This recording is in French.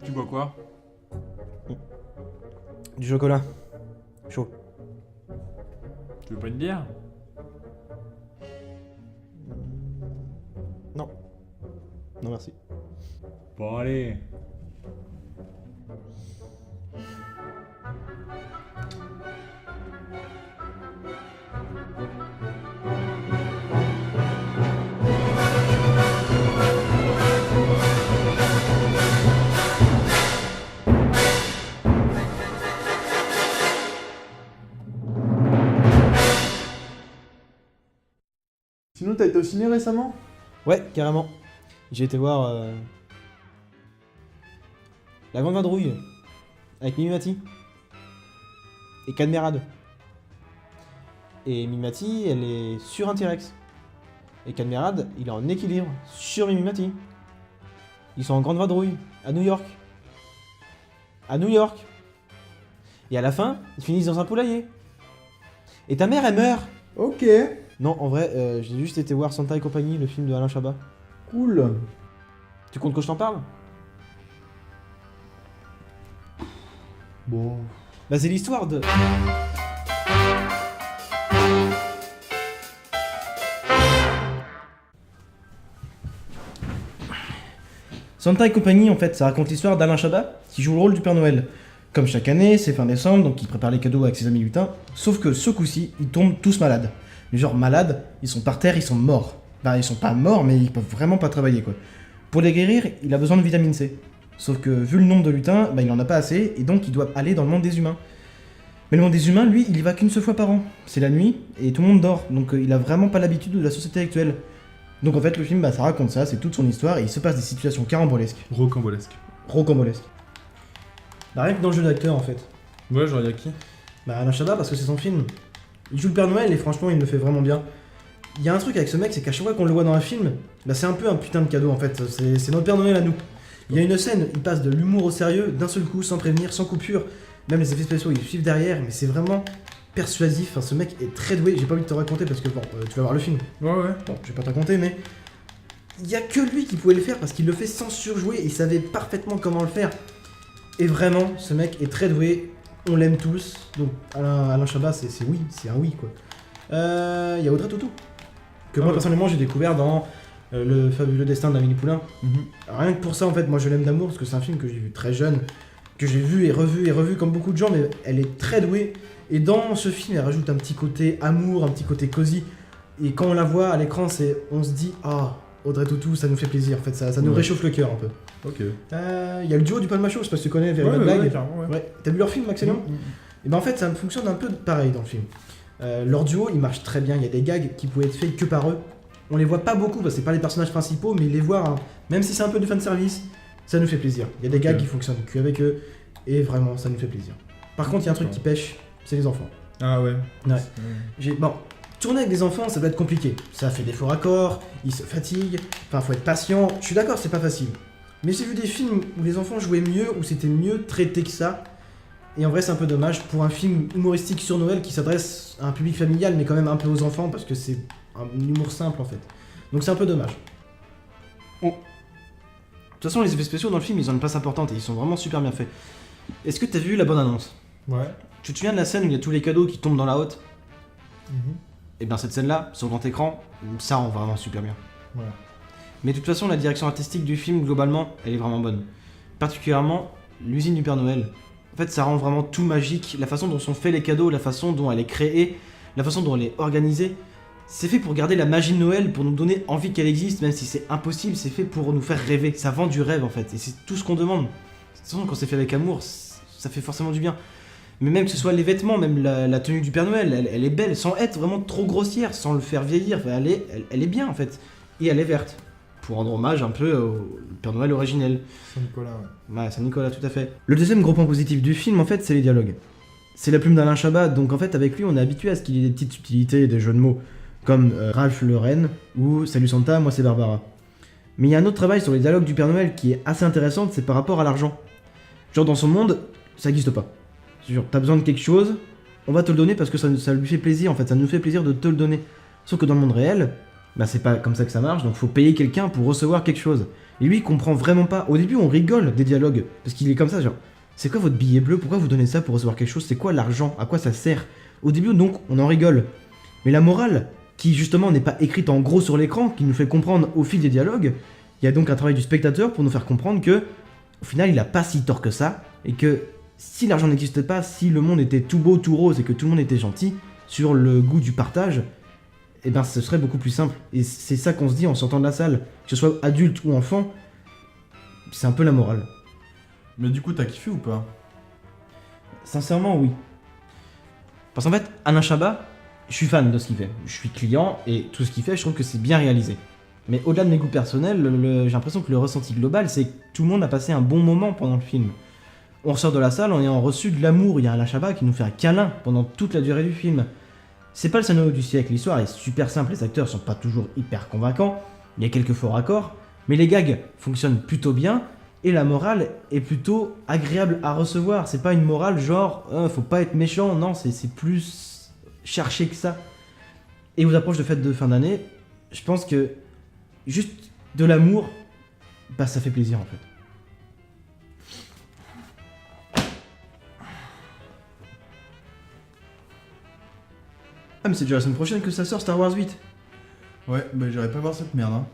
Tu bois quoi? Du chocolat. Chaud. Tu veux pas une bière? Non. Non merci. Bon allez. Sinon, t'as été au ciné récemment? Ouais, carrément. J'ai été voir La Grande Vadrouille avec Mimimati et Cadmerade. Et Mimimati, elle est sur un T-Rex. Et Cadmerade, il est en équilibre sur Mimimati. Ils sont en grande vadrouille à New York. À New York. Et à la fin, ils finissent dans un poulailler. Et ta mère, elle meurt. Ok, Non, en vrai, j'ai juste été voir Santa et compagnie, le film de Alain Chabat. cool. Tu comptes que je t'en parle? Bon. Bah c'est l'histoire de... Santa et compagnie, en fait, ça raconte l'histoire d'Alain Chabat, qui joue le rôle du Père Noël. Comme chaque année, c'est fin décembre, donc il prépare les cadeaux avec ses amis lutins, sauf que ce coup-ci, ils tombent tous malades. Mais genre malades, ils sont par terre, ils sont morts. Enfin, ils sont pas morts, mais ils peuvent vraiment pas travailler, quoi. Pour les guérir, il a besoin de vitamine C. Sauf que, vu le nombre de lutins, bah, il en a pas assez, et donc il doit aller dans le monde des humains. Mais le monde des humains, lui, il y va qu'une seule fois par an. C'est la nuit, et tout le monde dort, donc il a vraiment pas l'habitude de la société actuelle. Donc en fait, le film, bah, ça raconte ça, c'est toute son histoire, et il se passe des situations carambolesques. Rocambolesque. Rocambolesques. Bah rien que dans le jeu d'acteur, en fait. Ouais, genre y'a qui? Bah Alain Chabat, parce que c'est son film. Il joue le Père Noël, et franchement, il le fait vraiment bien. Il y a un truc avec ce mec, c'est qu'à chaque fois qu'on le voit dans un film, bah c'est un peu un putain de cadeau, en fait. C'est notre Père Noël à nous. Il y a une scène, il passe de l'humour au sérieux, d'un seul coup, sans prévenir, sans coupure. Même les effets spéciaux, ils suivent derrière, mais c'est vraiment persuasif. Enfin, ce mec est très doué. J'ai pas envie de te raconter parce que bon, tu vas voir le film. Ouais, ouais. Bon, je vais pas te raconter, mais il y a que lui qui pouvait le faire parce qu'il le fait sans surjouer. Il savait parfaitement comment le faire. Et vraiment, ce mec est très doué. On l'aime tous. Donc Alain Chabat, c'est oui, c'est un oui quoi. Il y a Audrey Tautou que moi ouais. personnellement j'ai découvert dans Le Fabuleux Destin d'Amélie Poulain. Mhm. Alors, rien que pour ça, en fait, moi je l'aime d'amour parce que c'est un film que j'ai vu très jeune, que j'ai vu et revu comme beaucoup de gens, mais elle est très douée. Et dans ce film, elle rajoute un petit côté amour, un petit côté cosy. Et quand on la voit à l'écran, on se dit ah, Audrey Tautou, ça nous fait plaisir. En fait, ça nous Ouais. réchauffe le cœur un peu. Ok. Il y a le duo du Palmacho, je sais pas si tu connais, Very Bad Blague. carrément, ouais. Ouais. T'as vu leur film, Max et Léon? Et ben en fait, ça fonctionne un peu pareil dans le film. Leur duo, il marche très bien. Il y a des gags qui pouvaient être faits que par eux. On les voit pas beaucoup parce que c'est pas les personnages principaux, mais les voir, hein, même si c'est un peu du fanservice, ça nous fait plaisir. Il y a des gags Ok. qui fonctionnent que avec eux, et vraiment, ça nous fait plaisir. Par contre, il y a un truc qui pêche, c'est les enfants. Ah ouais. Ouais. Bon, tourner avec des enfants, ça doit être compliqué. Ça fait des faux raccords, ils se fatiguent, enfin, faut être patient. Je suis d'accord, c'est pas facile. Mais j'ai vu des films où les enfants jouaient mieux, où c'était mieux traité que ça. Et en vrai, c'est un peu dommage pour un film humoristique sur Noël qui s'adresse à un public familial, mais quand même un peu aux enfants, parce que c'est un humour simple en fait. Donc c'est un peu dommage. De toute façon, les effets spéciaux dans le film, ils ont une place importante et ils sont vraiment super bien faits. Est-ce que t'as vu la bonne annonce? Ouais. Tu te souviens de la scène où il y a tous les cadeaux qui tombent dans la hotte? Mhm. Et bien cette scène-là, sur grand écran, ça rend vraiment super bien. Voilà. Mais de toute façon, la direction artistique du film, globalement, elle est vraiment bonne. Particulièrement, l'usine du Père Noël. En fait, ça rend vraiment tout magique. La façon dont sont faits les cadeaux, la façon dont elle est créée, la façon dont elle est organisée. C'est fait pour garder la magie de Noël, pour nous donner envie qu'elle existe, même si c'est impossible, c'est fait pour nous faire rêver. Ça vend du rêve en fait, et c'est tout ce qu'on demande. De toute façon, quand c'est fait avec amour, ça fait forcément du bien. Mais même que ce soit les vêtements, même la tenue du Père Noël, elle est belle, sans être vraiment trop grossière, sans le faire vieillir. Enfin, elle est bien en fait. Et elle est verte, pour rendre hommage un peu au Père Noël originel. Saint-Nicolas, ouais. Ouais, Saint-Nicolas, tout à fait. Le deuxième gros point positif du film, en fait, c'est les dialogues. c'est la plume d'Alain Chabat, donc en fait avec lui on est habitué à ce qu'il y ait des petites subtilités, des jeux de mots, comme Ralph le Renne ou Salut Santa, moi c'est Barbara. Mais il y a un autre travail sur les dialogues du Père Noël qui est assez intéressant, c'est par rapport à l'argent. Genre dans son monde, ça n'existe pas. C'est genre, t'as besoin de quelque chose, on va te le donner parce que ça lui fait plaisir en fait, ça nous fait plaisir de te le donner. Sauf que dans le monde réel, bah c'est pas comme ça que ça marche, donc faut payer quelqu'un pour recevoir quelque chose. Et lui il comprend vraiment pas. Au début on rigole des dialogues, parce qu'il est comme ça, genre, c'est quoi votre billet bleu, pourquoi vous donnez ça pour recevoir quelque chose, c'est quoi l'argent, à quoi ça sert? Au début donc on en rigole. Mais la morale, qui justement n'est pas écrite en gros sur l'écran, qui nous fait comprendre au fil des dialogues, il y a donc un travail du spectateur pour nous faire comprendre que, au final, il a pas si tort que ça, et que si l'argent n'existait pas, si le monde était tout beau, tout rose, et que tout le monde était gentil, sur le goût du partage, eh ben ce serait beaucoup plus simple. Et c'est ça qu'on se dit en sortant de la salle, que ce soit adulte ou enfant, c'est un peu la morale. Mais du coup, t'as kiffé ou pas? Sincèrement, oui. Parce qu'en fait, Alain Chabat, je suis fan de ce qu'il fait. Je suis client et tout ce qu'il fait, je trouve que c'est bien réalisé. Mais au-delà de mes goûts personnels, j'ai l'impression que le ressenti global, c'est que tout le monde a passé un bon moment pendant le film. On ressort de la salle en ayant reçu de l'amour. Il y a Alain Chabat qui nous fait un câlin pendant toute la durée du film. C'est pas le scénario du siècle, l'histoire est super simple, les acteurs sont pas toujours hyper convaincants, il y a quelques faux raccords, mais les gags fonctionnent plutôt bien, et la morale est plutôt agréable à recevoir. C'est pas une morale genre faut pas être méchant, non, c'est plus cherché que ça. Et aux approches de fêtes de fin d'année, je pense que juste de l'amour, bah ça fait plaisir en fait. Ah mais c'est déjà la semaine prochaine que ça sort Star Wars 8. Ouais, bah j'irai pas voir cette merde, hein.